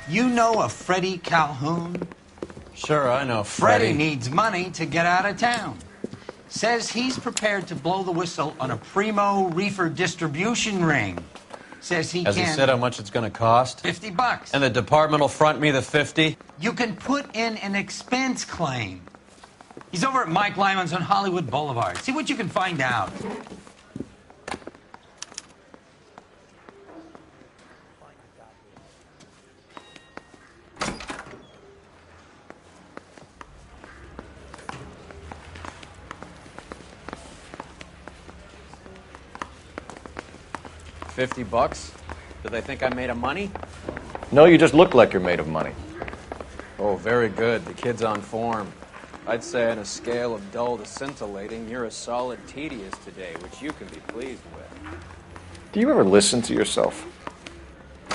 You know a Freddie Calhoun? Sure, I know Freddie needs money to get out of town. Says he's prepared to blow the whistle on a primo reefer distribution ring. Says he Has can... he said how much it's going to cost? $50. And the department will front me the 50? You can put in an expense claim. He's over at Mike Lyman's on Hollywood Boulevard. See what you can find out. $50? Do they think I'm made of money? No, you just look like you're made of money. Oh, very good. The kid's on form. I'd say on a scale of dull to scintillating, you're a solid tedious today, which you can be pleased with. Do you ever listen to yourself?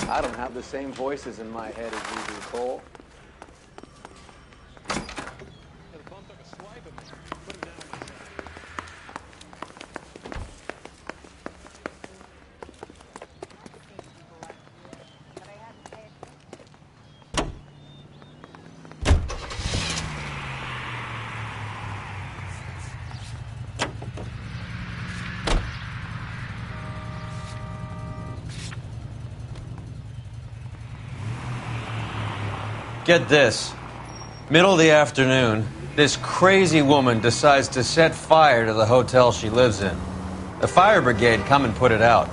I don't have the same voices in my head as you do, Cole. Get this. Middle of the afternoon, this crazy woman decides to set fire to the hotel she lives in. The fire brigade come and put it out.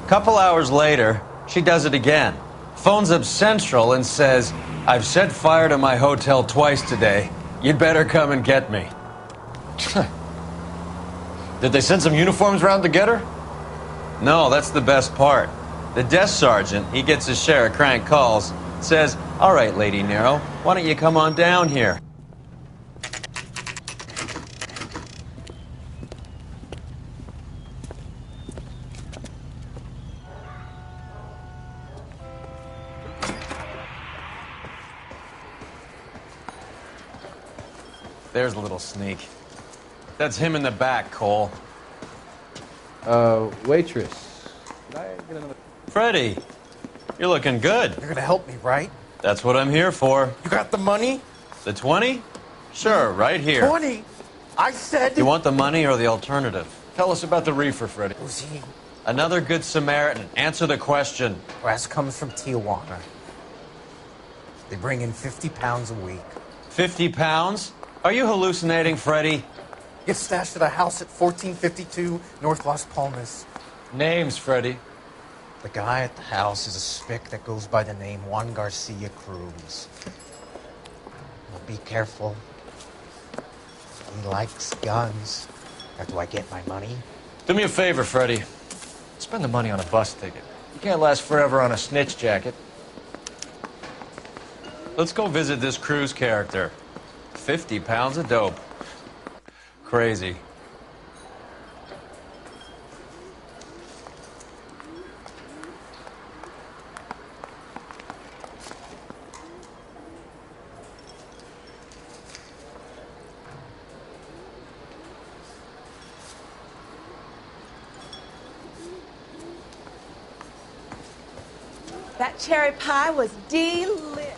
Couple hours later, she does it again. Phones up Central and says, "I've set fire to my hotel twice today. You'd better come and get me." Did they send some uniforms around to get her? No, that's the best part. The desk sergeant, he gets his share of crank calls, says, "All right, Lady Nero, why don't you come on down here?" There's a little sneak. That's him in the back, Cole. Waitress. Could I get another... Freddie, you're looking good. You're gonna help me, right? That's what I'm here for. You got the money? The 20? Sure, right here. 20? I said... You want the money or the alternative? Tell us about the reefer, Freddie. Who's he? Another good Samaritan. Answer the question. Brass comes from Tijuana. They bring in 50 pounds a week. 50 pounds? Are you hallucinating, Freddie? Gets stashed at a house at 1452 North Las Palmas. Names, Freddie. The guy at the house is a spick that goes by the name Juan Garcia Cruz. Well, be careful. He likes guns. Now, do I get my money? Do me a favor, Freddie. Spend the money on a bus ticket. You can't last forever on a snitch jacket. Let's go visit this Cruz character. 50 pounds of dope. Crazy. That cherry pie was delicious.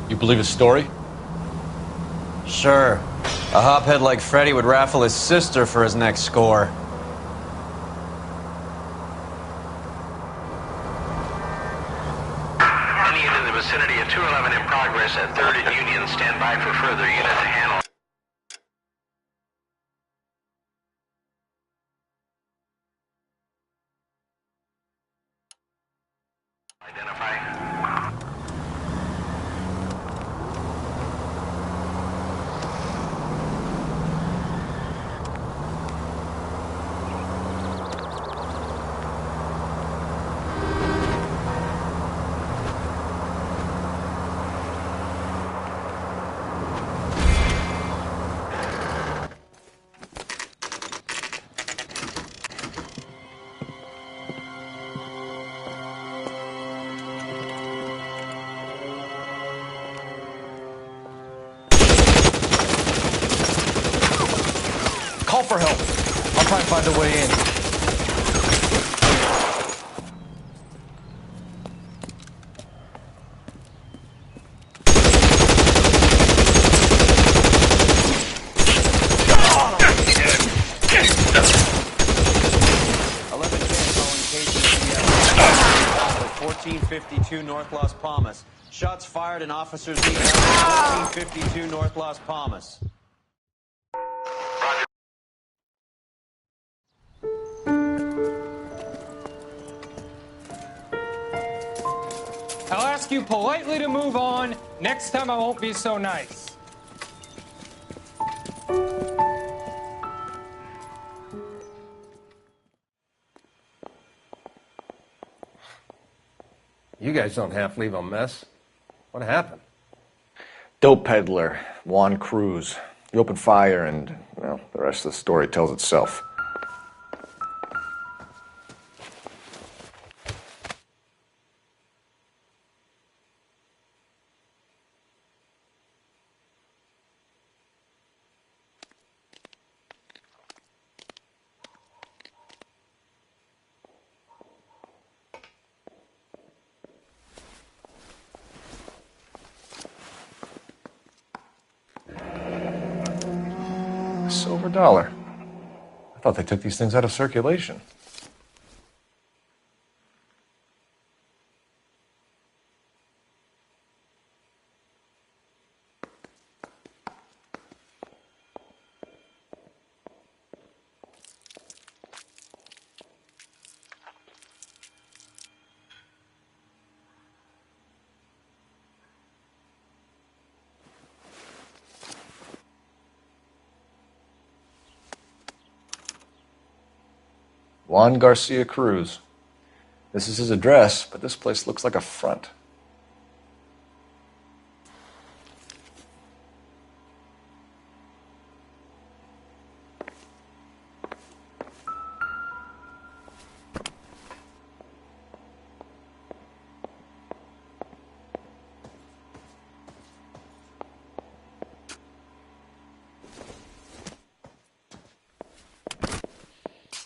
You believe his story? Sure. A hophead like Freddie would raffle his sister for his next score. Any unit in the vicinity of 211 in progress at 3rd and Union. Stand by for further unit to handle. Identify. for help. I'll try and find a way in. Calling 1452 North Las Palmas. Shots fired and officers need help. 1452 North Las Palmas. I'll ask you politely to move on. Next time I won't be so nice. You guys don't half leave a mess. What happened? Dope peddler, Juan Cruz. He opened fire and, well, the rest of the story tells itself. Silver dollar. I thought they took these things out of circulation. Juan Garcia Cruz. This is his address, but this place looks like a front.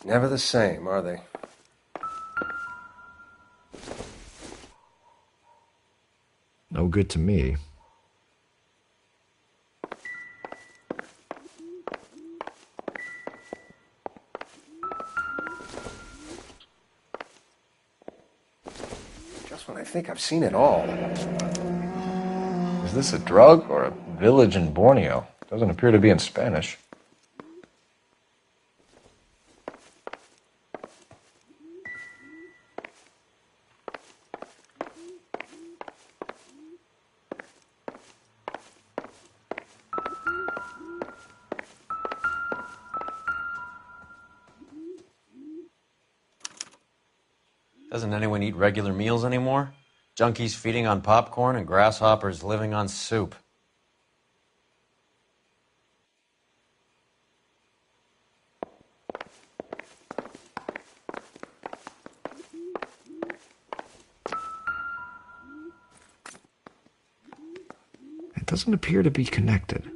Never the same, are they? No good to me. Just when I think I've seen it all. Is this a drug or a village in Borneo? Doesn't appear to be in Spanish. Doesn't anyone eat regular meals anymore? Junkies feeding on popcorn and grasshoppers living on soup. It doesn't appear to be connected.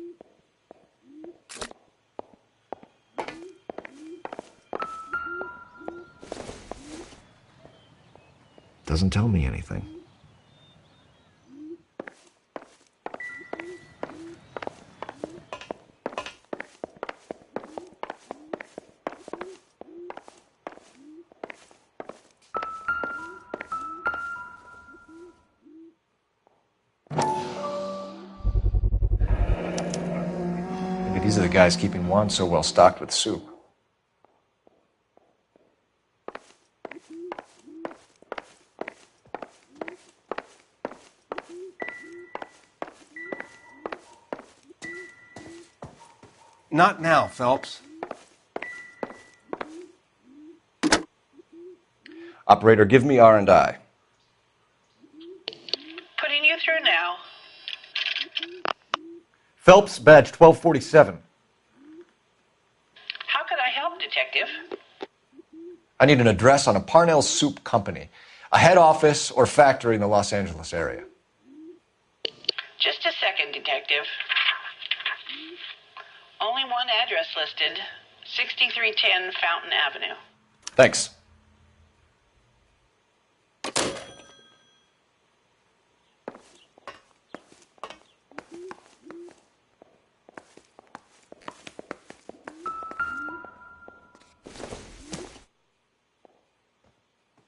Doesn't tell me anything. Maybe these are the guys keeping Juan so well stocked with soup. Not now, Phelps. Operator, give me R&I. Putting you through now. Phelps, badge 1247. How could I help, Detective? I need an address on a Parnell Soup Company, a head office or factory in the Los Angeles area. Just a second, Detective. Only one address listed. 6310 Fountain Avenue. Thanks.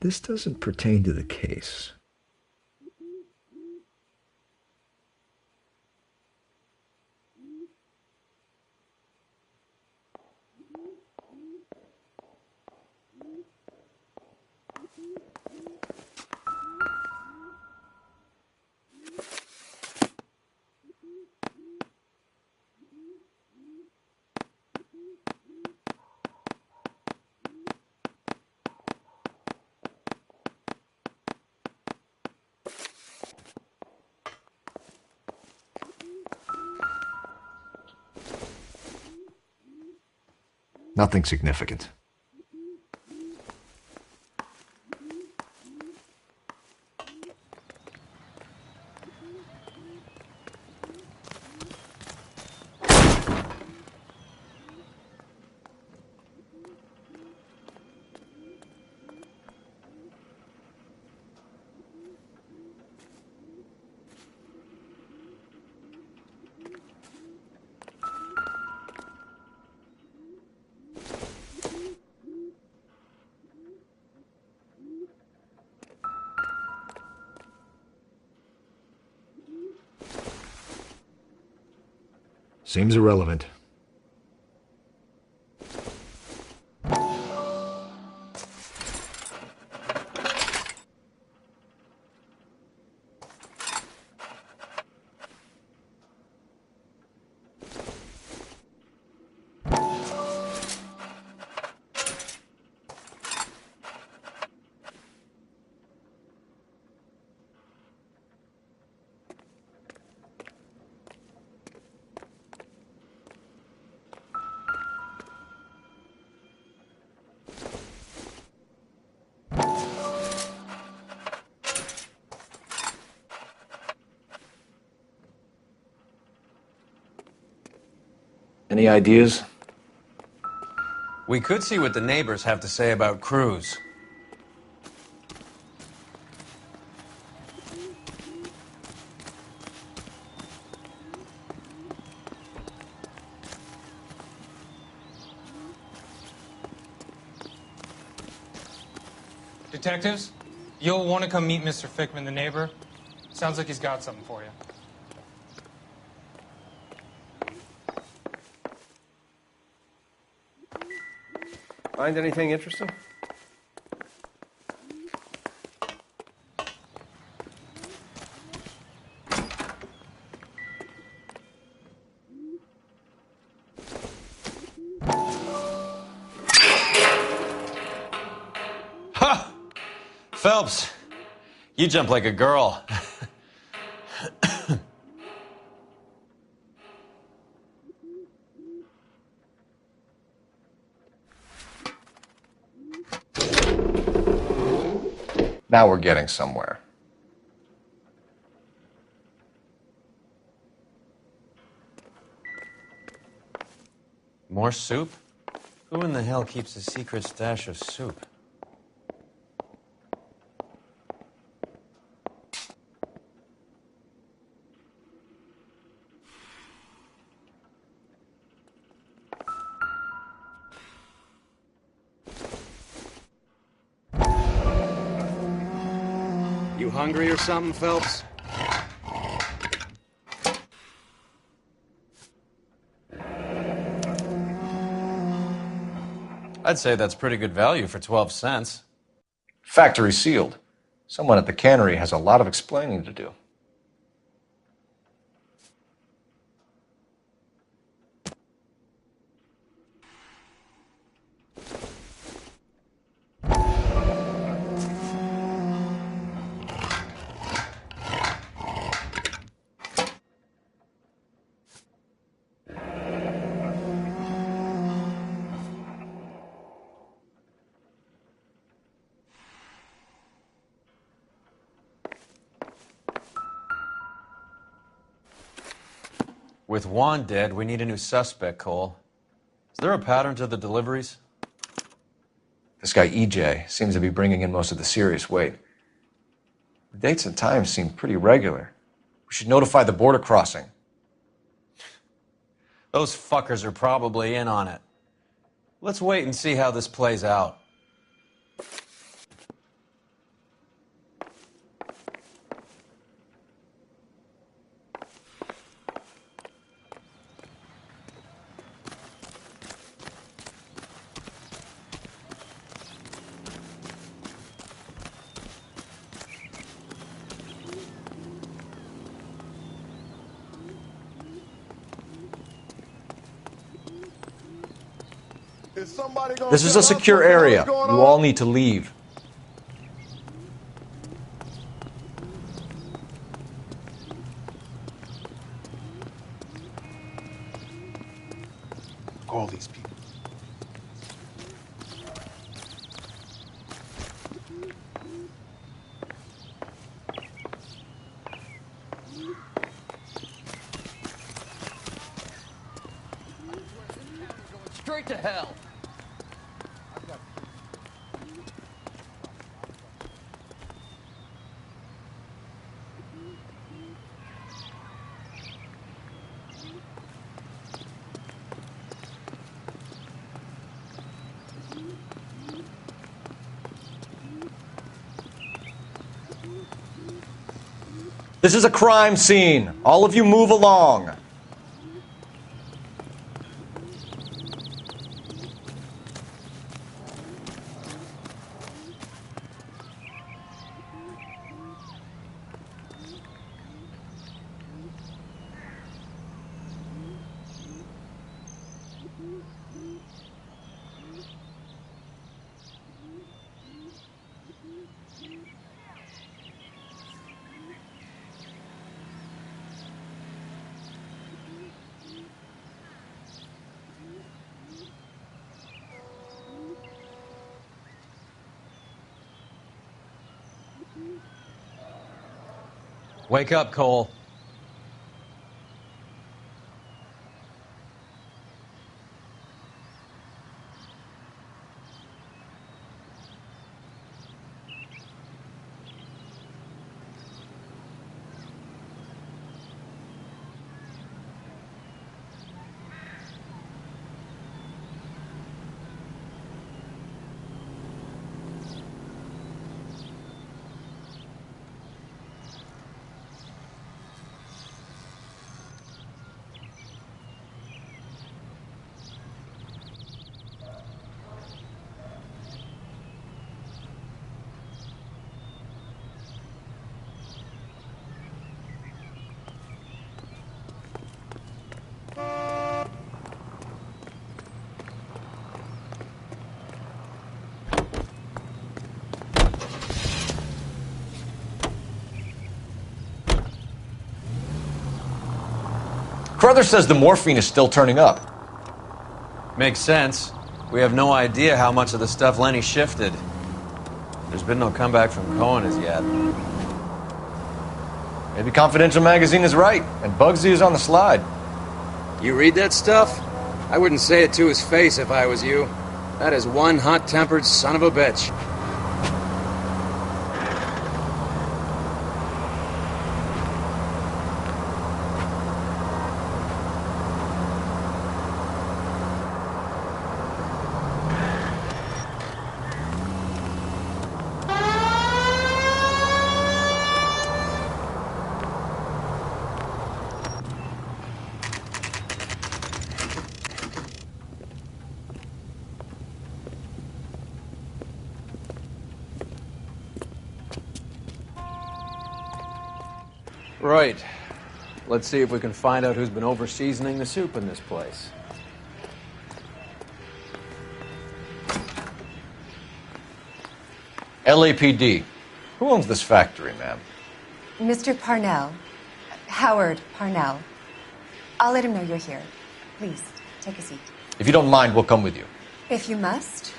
This doesn't pertain to the case. Nothing significant. Seems irrelevant. Any ideas? We could see what the neighbors have to say about Cruz. Detectives, you'll want to come meet Mr. Fickman, the neighbor. Sounds like he's got something for you. Find anything interesting? Ha! Phelps, you jump like a girl. Now we're getting somewhere. More soup? Who in the hell keeps a secret stash of soup? You hungry or something, Phelps? I'd say that's pretty good value for 12 cents. Factory sealed. Someone at the cannery has a lot of explaining to do. With Juan dead, we need a new suspect, Cole. Is there a pattern to the deliveries? This guy EJ seems to be bringing in most of the serious weight. The dates and times seem pretty regular. We should notify the border crossing. Those fuckers are probably in on it. Let's wait and see how this plays out. This is a secure area. You all need to leave. All these people. Straight to hell. This is a crime scene. All of you move along. Wake up, Cole. Carruthers says the morphine is still turning up. Makes sense. We have no idea how much of the stuff Lenny shifted. There's been no comeback from Cohen as yet. Maybe Confidential Magazine is right, and Bugsy is on the slide. You read that stuff? I wouldn't say it to his face if I was you. That is one hot-tempered son of a bitch. Right. Let's see if we can find out who's been over-seasoning the soup in this place. LAPD. Who owns this factory, ma'am? Mr. Parnell. Howard Parnell. I'll let him know you're here. Please, take a seat. If you don't mind, we'll come with you. If you must.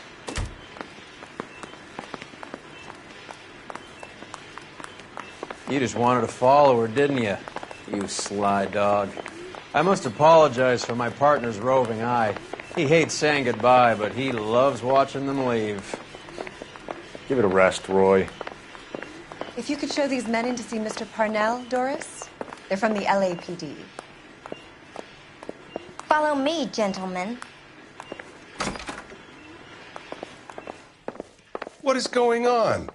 You just wanted to follow her, didn't you? You sly dog. I must apologize for my partner's roving eye. He hates saying goodbye, but he loves watching them leave. Give it a rest, Roy. If you could show these men in to see Mr. Parnell, Doris. They're from the LAPD. Follow me, gentlemen. What is going on?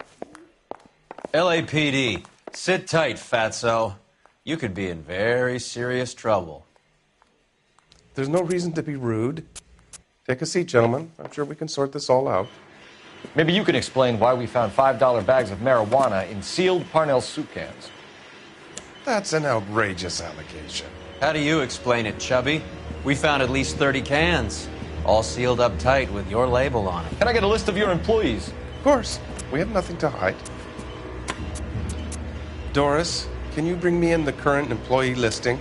LAPD, sit tight, fatso. You could be in very serious trouble. There's no reason to be rude. Take a seat, gentlemen. I'm sure we can sort this all out. Maybe you can explain why we found $5 bags of marijuana in sealed Parnell soup cans. That's an outrageous allegation. How do you explain it, Chubby? We found at least 30 cans, all sealed up tight with your label on them. Can I get a list of your employees? Of course. We have nothing to hide. Doris, can you bring me in the current employee listing?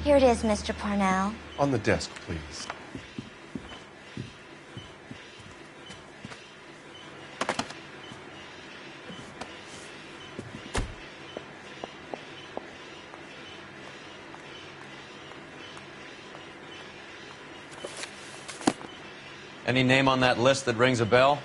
Here it is, Mr. Parnell. On the desk, please. Any name on that list that rings a bell?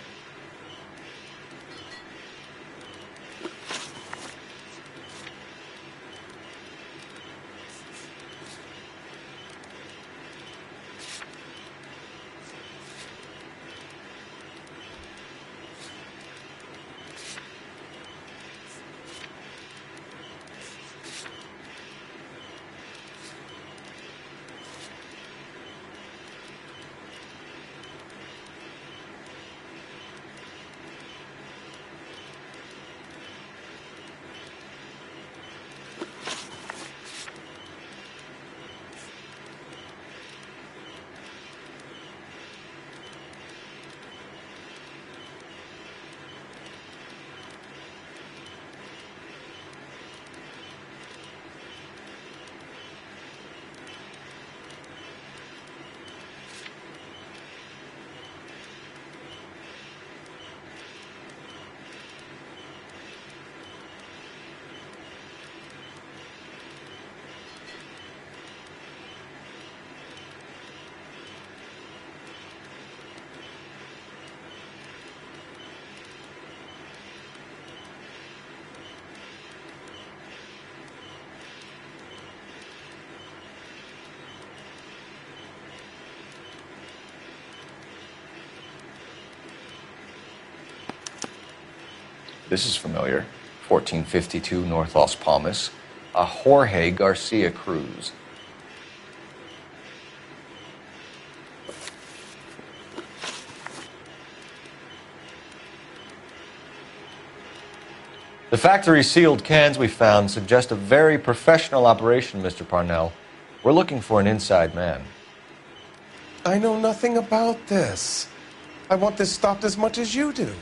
This is familiar. 1452 North Las Palmas. A Jorge Garcia Cruz. The factory sealed cans we found suggest a very professional operation, Mr. Parnell. We're looking for an inside man. I know nothing about this. I want this stopped as much as you do.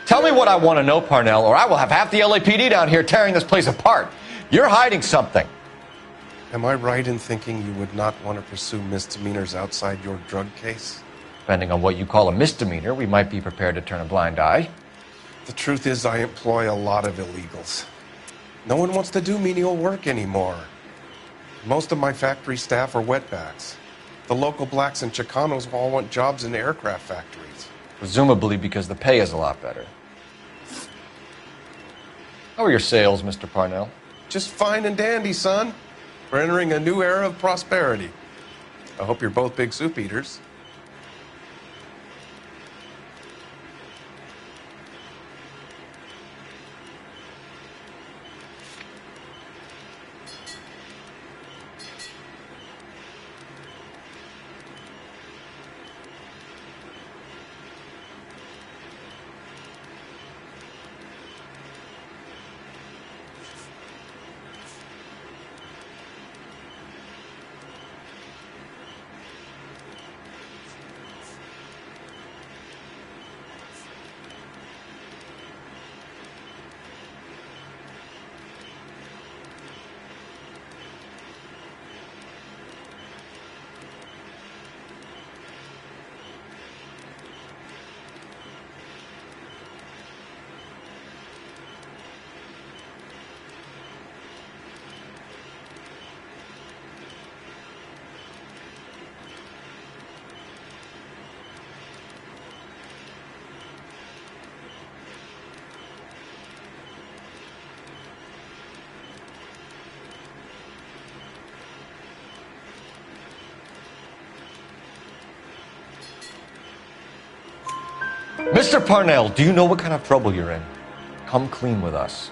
Tell me what I want to know, Parnell, or I will have half the LAPD down here tearing this place apart. You're hiding something. Am I right in thinking you would not want to pursue misdemeanors outside your drug case? Depending on what you call a misdemeanor, we might be prepared to turn a blind eye. The truth is, I employ a lot of illegals. No one wants to do menial work anymore. Most of my factory staff are wetbacks. The local blacks and Chicanos all want jobs in aircraft factories. Presumably because the pay is a lot better. How are your sales, Mr. Parnell? Just fine and dandy, son. We're entering a new era of prosperity. I hope you're both big soup eaters. Mr. Parnell, do you know what kind of trouble you're in? Come clean with us.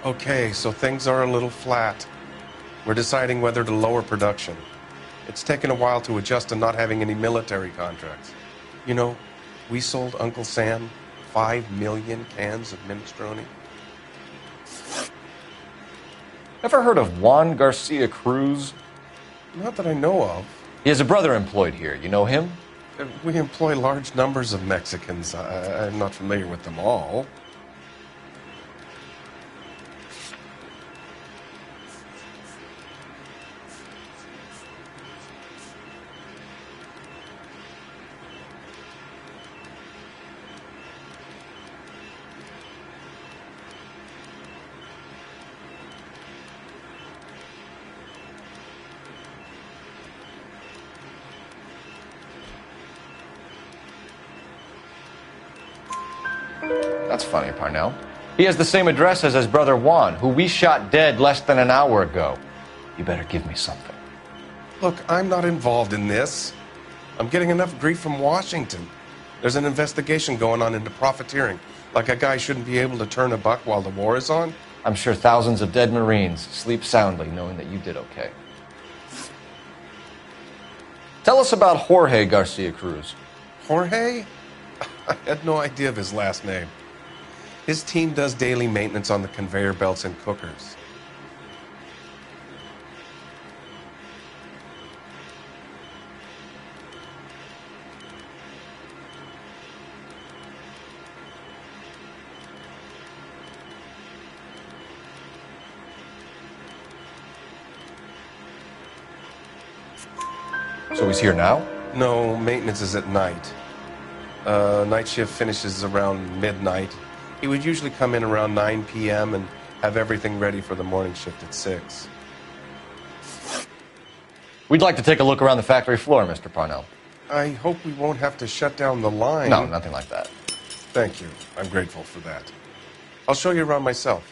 Okay, so things are a little flat. We're deciding whether to lower production. It's taken a while to adjust to not having any military contracts. You know, we sold Uncle Sam 5 million cans of minestrone. Ever heard of Juan Garcia Cruz? Not that I know of. He has a brother employed here. You know him? We employ large numbers of Mexicans. I'm not familiar with them all. That's funny, Parnell. He has the same address as his brother Juan, who we shot dead less than an hour ago. You better give me something. Look, I'm not involved in this. I'm getting enough grief from Washington. There's an investigation going on into profiteering. Like a guy shouldn't be able to turn a buck while the war is on. I'm sure thousands of dead Marines sleep soundly knowing that you did okay. Tell us about Jorge Garcia Cruz. Jorge? I had no idea of his last name. His team does daily maintenance on the conveyor belts and cookers. So he's here now? No, maintenance is at night. Night shift finishes around midnight. He would usually come in around 9 p.m. and have everything ready for the morning shift at 6. We'd like to take a look around the factory floor, Mr. Parnell. I hope we won't have to shut down the line. No, nothing like that. Thank you. I'm grateful for that. I'll show you around myself.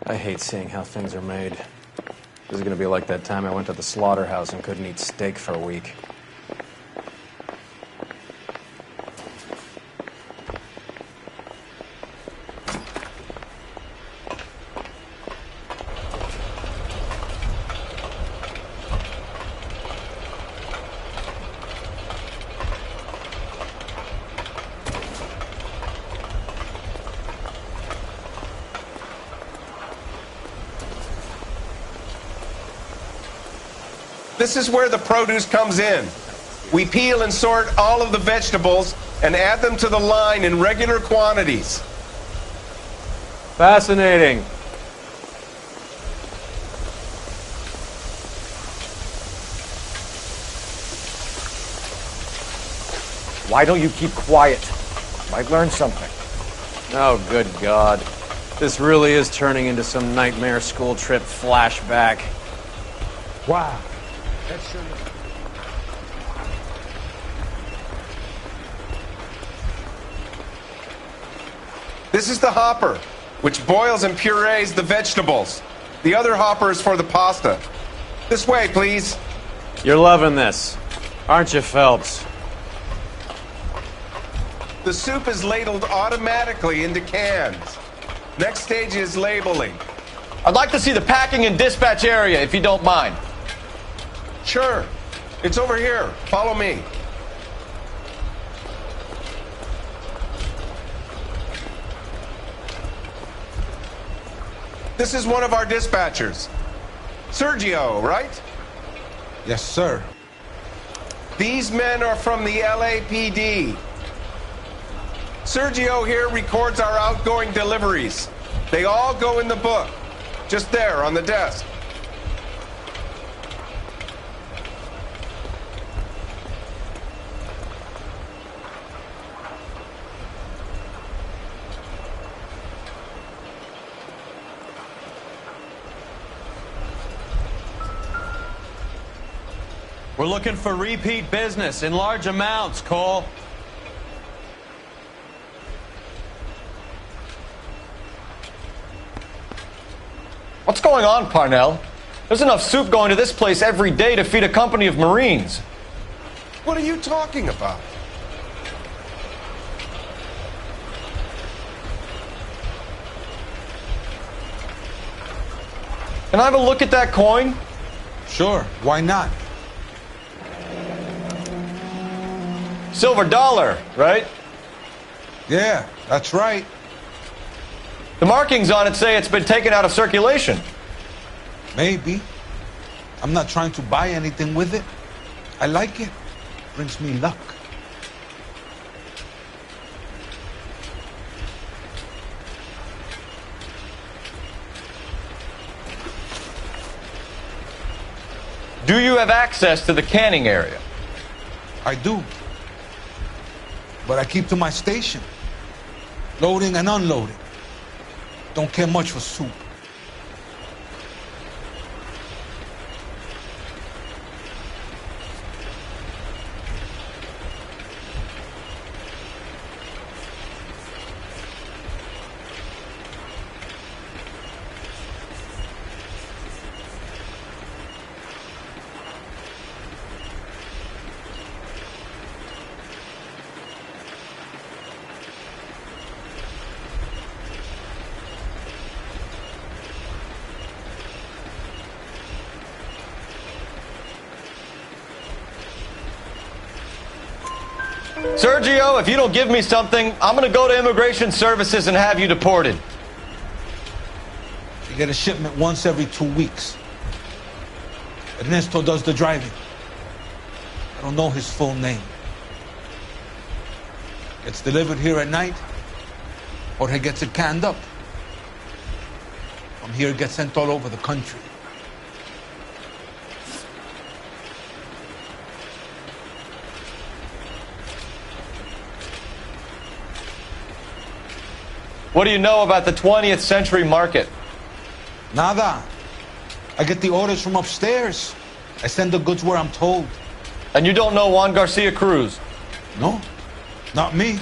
I hate seeing how things are made. This is going to be like that time I went to the slaughterhouse and couldn't eat steak for a week. This is where the produce comes in. We peel and sort all of the vegetables and add them to the line in regular quantities. Fascinating. Why don't you keep quiet? Might learn something. Oh, good God. This really is turning into some nightmare school trip flashback. Wow. That's sure. This is the hopper, which boils and purees the vegetables. The other hopper is for the pasta. This way, please. You're loving this, aren't you, Phelps? The soup is ladled automatically into cans. Next stage is labeling. I'd like to see the packing and dispatch area, if you don't mind. Sure. It's over here. Follow me. This is one of our dispatchers. Sergio, right? Yes, sir. These men are from the LAPD. Sergio here records our outgoing deliveries. They all go in the book. Just there on the desk. We're looking for repeat business in large amounts, Cole. What's going on, Parnell? There's enough soup going to this place every day to feed a company of Marines. What are you talking about? Can I have a look at that coin? Sure, why not? Silver dollar, right? Yeah, that's right. The markings on it say it's been taken out of circulation. Maybe. I'm not trying to buy anything with it. I like it. Brings me luck. Do you have access to the canning area? I do. But I keep to my station. Loading and unloading. Don't care much for soup. Sergio, if you don't give me something, I'm going to go to Immigration Services and have you deported. You get a shipment once every 2 weeks. Ernesto does the driving. I don't know his full name. It's delivered here at night, or he gets it canned up. From here, it gets sent all over the country. What do you know about the 20th century market? Nada. I get the orders from upstairs. I send the goods where I'm told. And you don't know Juan Garcia Cruz? No, not me.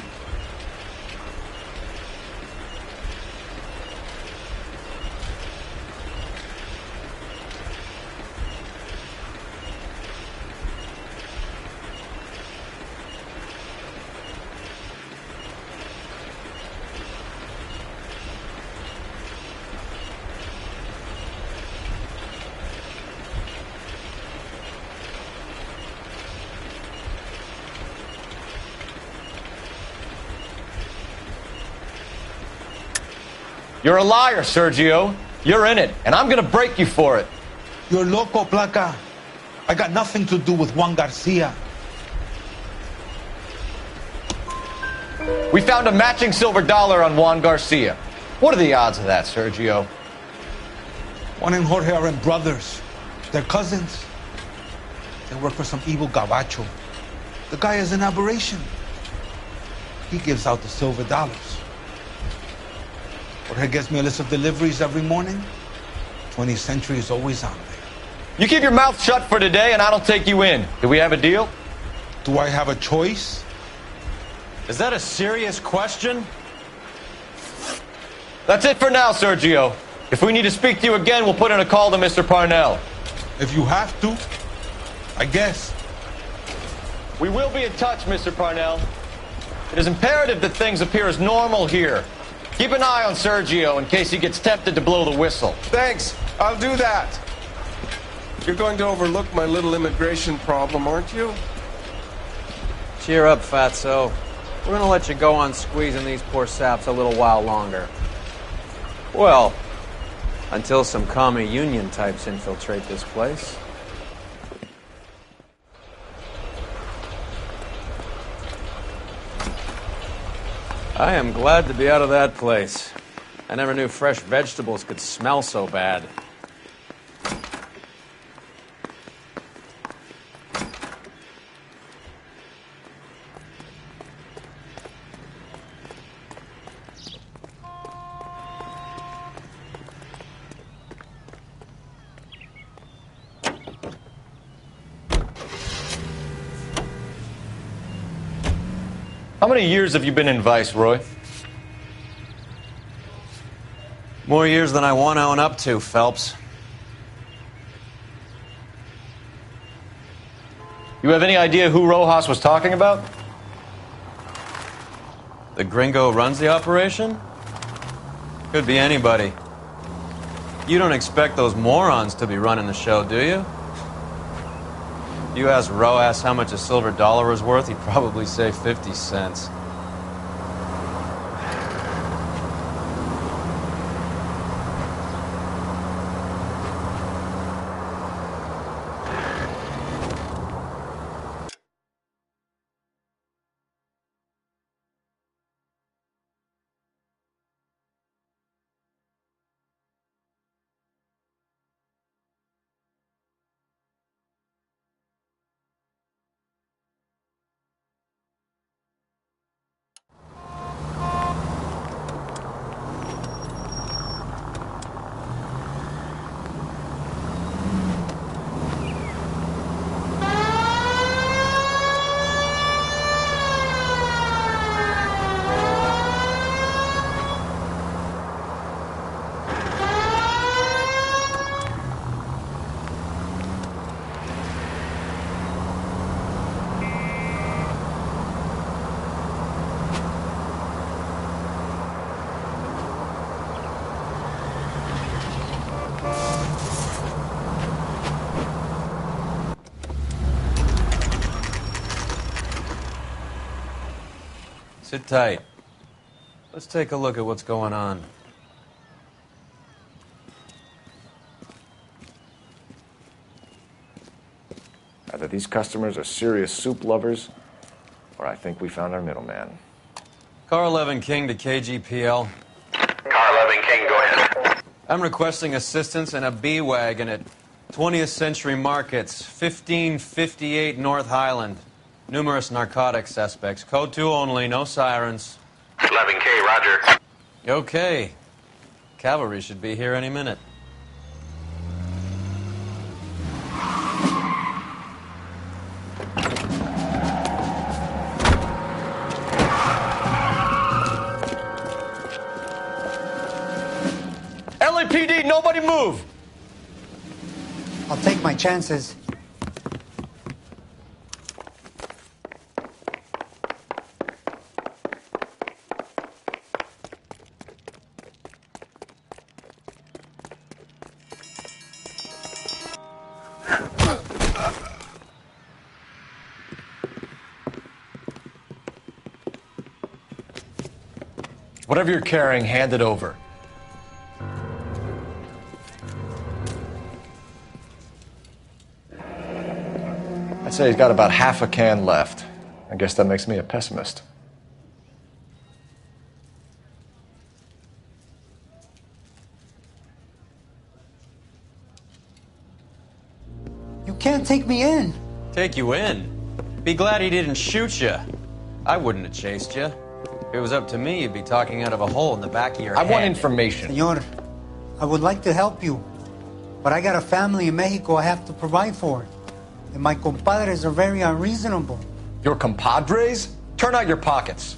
You're a liar, Sergio. You're in it, and I'm going to break you for it. You're loco, Placa. I got nothing to do with Juan Garcia. We found a matching silver dollar on Juan Garcia. What are the odds of that, Sergio? Juan and Jorge are brothers. They're cousins. They work for some evil gabacho. The guy is an aberration. He gives out the silver dollars. Jorge gets me a list of deliveries every morning. 20th Century is always on there. You keep your mouth shut for today, and I don't take you in. Do we have a deal? Do I have a choice? Is that a serious question? That's it for now, Sergio. If we need to speak to you again, we'll put in a call to Mr. Parnell. If you have to, I guess. We will be in touch, Mr. Parnell. It is imperative that things appear as normal here. Keep an eye on Sergio in case he gets tempted to blow the whistle. Thanks. I'll do that. You're going to overlook my little immigration problem, aren't you? Cheer up, fatso. We're gonna let you go on squeezing these poor saps a little while longer. Well, until some commie union types infiltrate this place. I am glad to be out of that place. I never knew fresh vegetables could smell so bad. How many years have you been in Vice, Roy? More years than I want to own up to, Phelps. You have any idea who Rojas was talking about? The gringo runs the operation? Could be anybody. You don't expect those morons to be running the show, do you? You ask Rojas how much a silver dollar is worth, he'd probably say 50 cents. Sit tight. Let's take a look at what's going on. Either these customers are serious soup lovers, or I think we found our middleman. Car 11 King to KGPL. Car 11 King, go ahead. I'm requesting assistance in a B-Wagon at 20th Century Markets, 1558 North Highland. Numerous narcotic suspects. Code 2 only, no sirens. 11K, roger. Okay. Cavalry should be here any minute. LAPD, nobody move! I'll take my chances. Whatever you're carrying, hand it over. I'd say he's got about half a can left. I guess that makes me a pessimist. You can't take me in. Take you in? Be glad he didn't shoot you. I wouldn't have chased you. If it was up to me, you'd be talking out of a hole in the back of your head. I want information. Senor, I would like to help you, but I got a family in Mexico I have to provide for. And my compadres are very unreasonable. Your compadres? Turn out your pockets.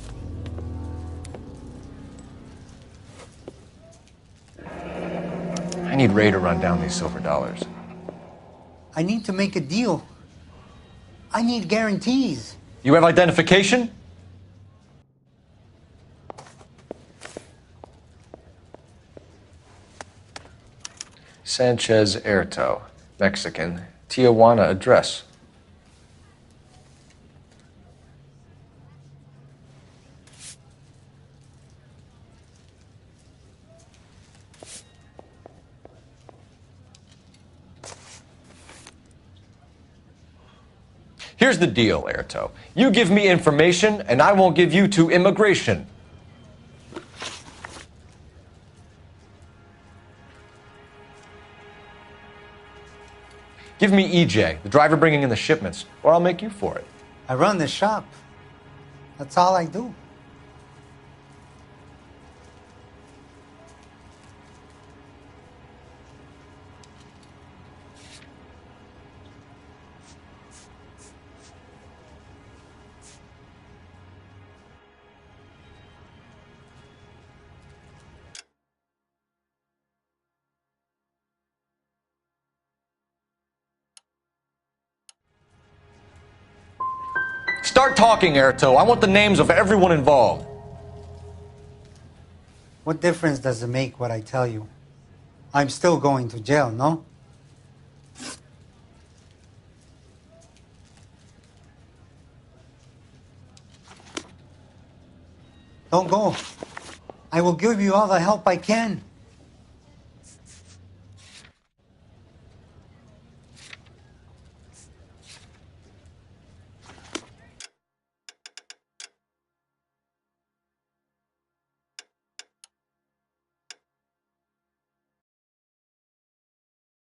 I need Ray to run down these silver dollars. I need to make a deal. I need guarantees. You have identification? Sanchez Erto, Mexican, Tijuana address. Here's the deal, Erto. You give me information, and I won't give you to immigration. Give me EJ, the driver bringing in the shipments, or I'll make you for it. I run the shop. That's all I do. Start talking, Erto. I want the names of everyone involved. What difference does it make what I tell you? I'm still going to jail, no? Don't go. I will give you all the help I can.